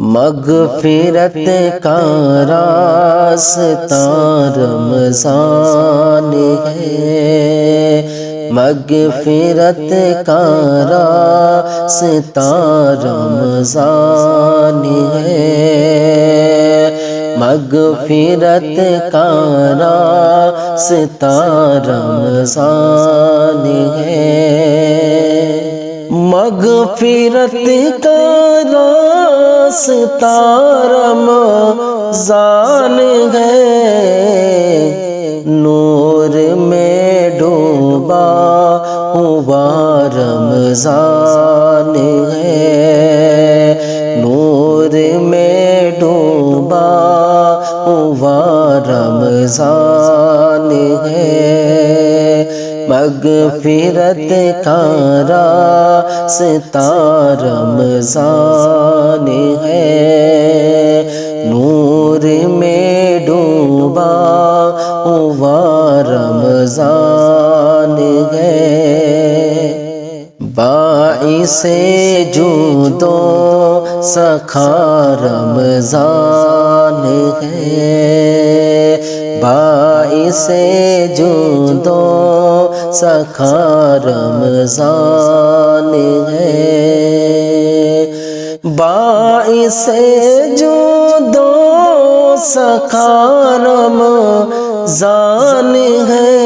مغفرت کا راستہ رمضان ہے، مغفرت کا راستہ رمضان ہے، مغفرت کا راستہ رمضان ہے، مغفرت کا راستہ رمضان ہے، نور میں ڈوبا ہوا رمضان ہے، نور میں ڈوبا ہوا رمضان ہے، مغفرت کا راستہ رمضان ہے، نور میں ڈوبا ہوا رمضان ہے، باعث جود و سخا رمضان ہے، باعث جود و سخا رمضان ہے، باعث جود و سخا رمضان ہے،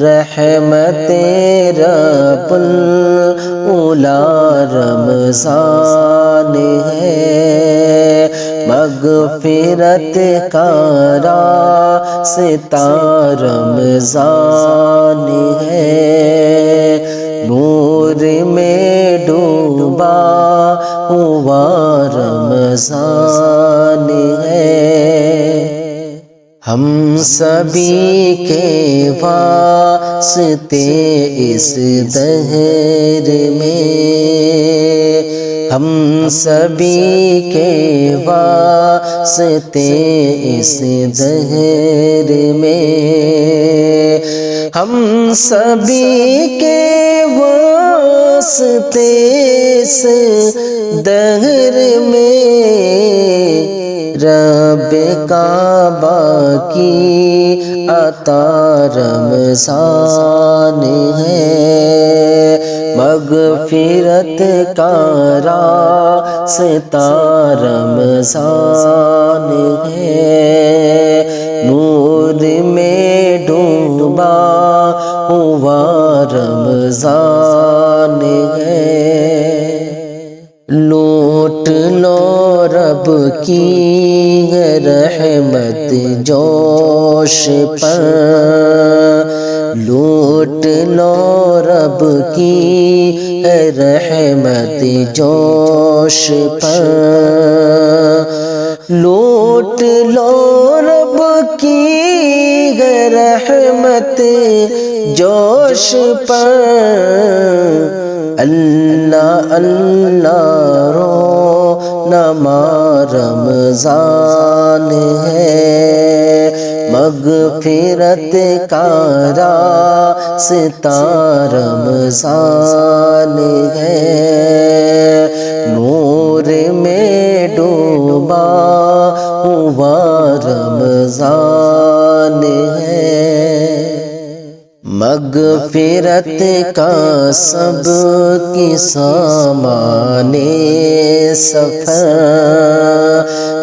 رحمت رب الاولیٰ رمضان ہے، مغفرت کا راستہ رمضان ہے، نور میں ڈوبا ہوا رمضان ہے، ہم سبھی کے واسطے اس دہر میں، ہم سبھی کے واسطے اس دہر میں، ہم سبھی کے واسطے اس دہر میں، رب کعبہ کی عطا رمضان ہے، مغفرت کا راستہ رمضان ہے، نور میں ڈوبا ہوا رمضان ہے، لوٹ لو رب کی رحمت جوش پر، لوٹ لو رب کی رحمت جوش پر، لوٹ لو رب کی رحمت جوش پر، اللہ اللہ رونما رمضان ہے، مغفرت کا راستہ رمضان ہے، نور میں ڈوبا ہوا رمضان ہے، مغفرت کا سب کی سامان سفر،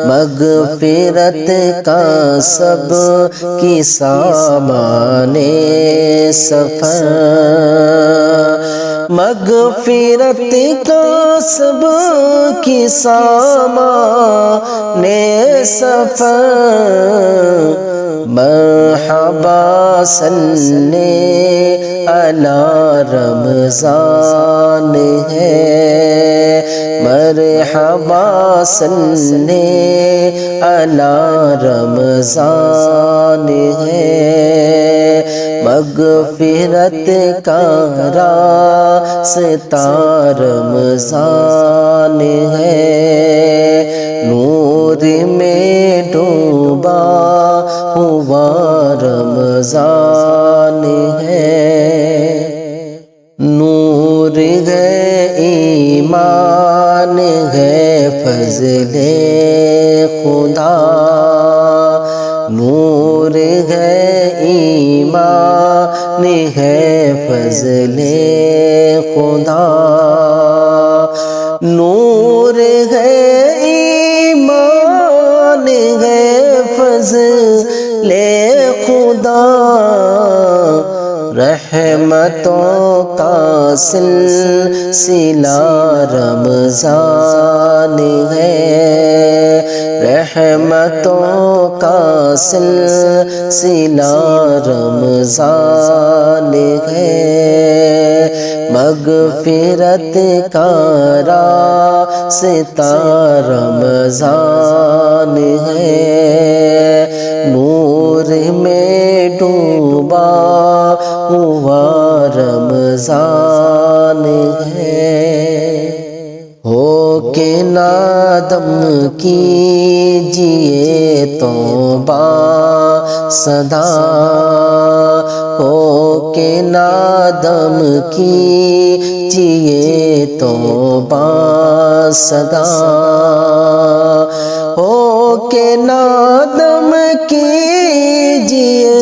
مغفرت کا سب کی سامان سفر، مغفرت کا سب کی سامان سفر، مرحبا صلی علی رمضان ہے، مرحبا صلی علی رمضان ہے، مغفرت کا راستہ رمضان ہے، نور میں ڈوبا ہوا رمضان ہے، نور ہے ایمان ہے فضل خدا، نور ہے ایمان ہے فضل خدا، نور ہے ایمان ہے فضل خدا، رحمتوں کا سلسلہ رمضان ہے، رحمتوں کا سلسلہ رمضان ہے، مغفرت کا راستہ رمضان ہے، نور میں ڈوبا ہوا رمضان ہے، ہو کے نادم کیجئے توبہ صدا، ہو کے نادم کیجئے توبہ صدا، ہو کے نادم کیجئے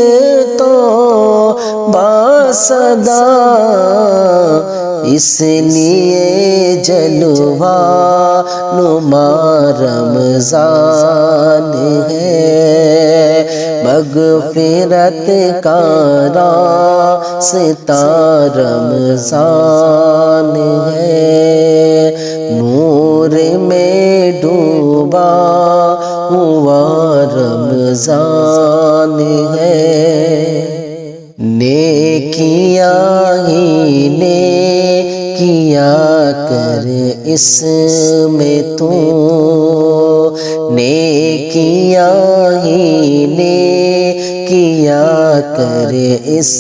توبہ صدا، اس لیے جلوہ نما رمضان ہے، مغفرت کا راستہ رمضان ہے، نور میں ڈوبا ہوا رمضان ہے، نیکیاں ہی نیکیاں کر اس میں تو، نیکیاں ہی نیکیاں کر اس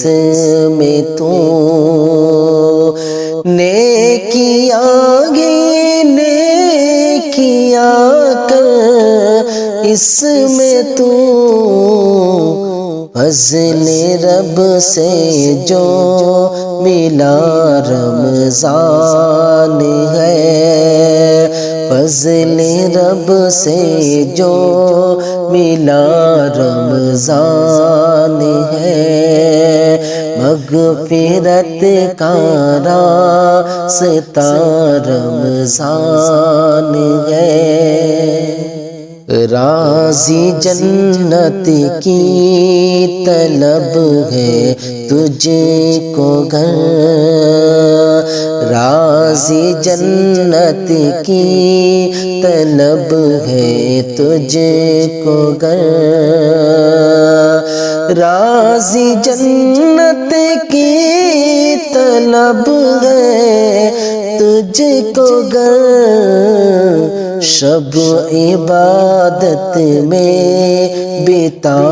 میں تو، نیکیاں ہی نیکیاں کر اس میں تو، فضل رب سے جو ملا رمضان ہے، فضل رب سے جو ملا رمضان ہے، مغفرت کا راستہ رمضان ہے، راضی جنت کی طلب ہے تجھ کو گر، راضی جنت کی طلب ہے تجھ کو گر، راضی جنت کی طلب ہے تجھ کو گر، شب عبادت میں بتا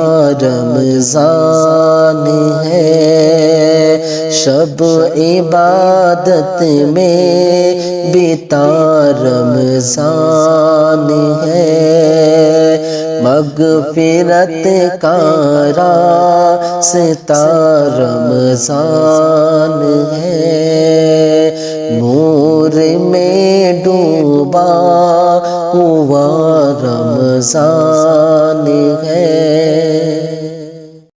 رمضان ہے، شب عبادت میں بتا رمضان ہے، مغفرت کا راستہ رمضان ہے، نور میں ڈوبا ہوا رمضان ہے۔